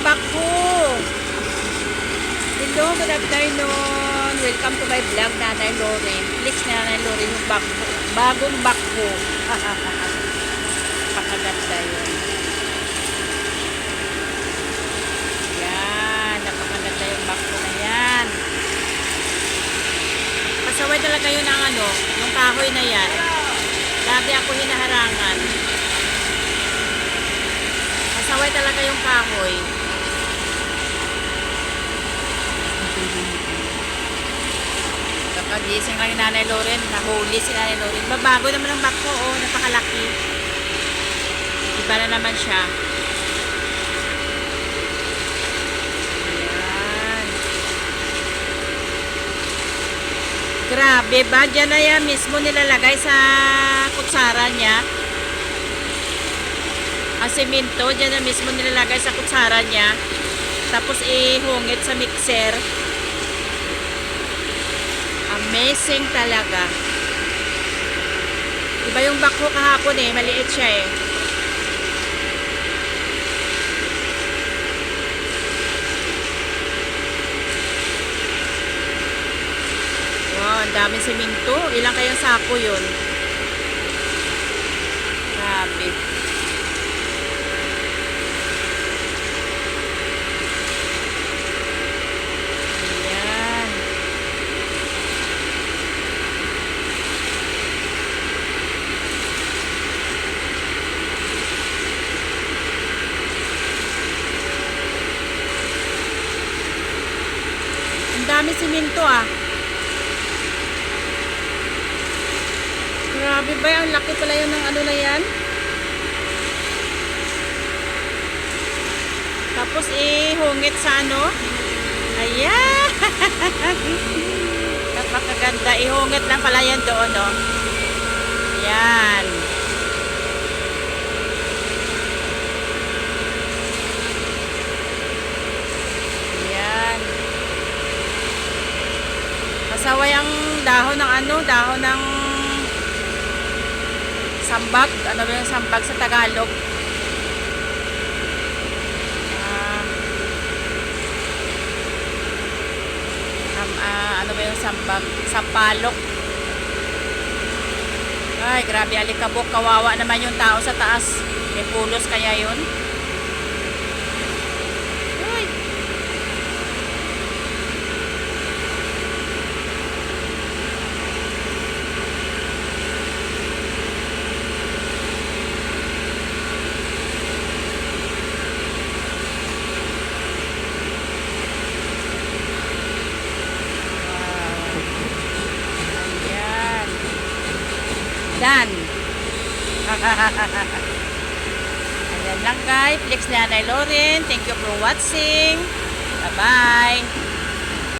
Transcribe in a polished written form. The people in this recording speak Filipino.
bako. Hello, good afternoon. Welcome to my vlog, Nanay Loren. Please, Nanay Loren, yung bako. Bagong bako. Napakaganda yun. Yan, napakaganda yung bako na yan. Pasaway talaga yun ang ano, yung kahoy na yan. Lagi ako hinaharangan. Pasaway talaga yung kahoy. Kagising lang yung Nanay Loren. Nahuli si Nanay Loren. Babago naman ang bako. Oh, napakalaki. Iba na naman siya. Ayan. Grabe ba? Diyan na yan mismo nilalagay sa kutsara niya. Ang semento, diyan na mismo nilalagay sa kutsara niya. Tapos ihungit sa mixer. Amazing talaga. Iba yung bako kahapon eh. Maliit siya eh. Wow, ang daming semento. Ilang kayang sako yun? Grabe. Ang dami simento ah. Grabe ba? Ang laki pala yun ng ano na yan. Tapos ihungit sa ano. Ayan. Napakaganda. Ihungit lang pala yan doon no. Ayan. Pasaway ang dahon ng ano, dahon ng sambag. Ano ba yung sambag sa Tagalog? Ano ba yung sambag? Sampalok. Ay, grabe alikabok. Kawawa naman yung tao sa taas. May pulos kaya yun. Dan. Ayan lang guys. Flex ni Nanay Loren. Thank you for watching. Bye-bye.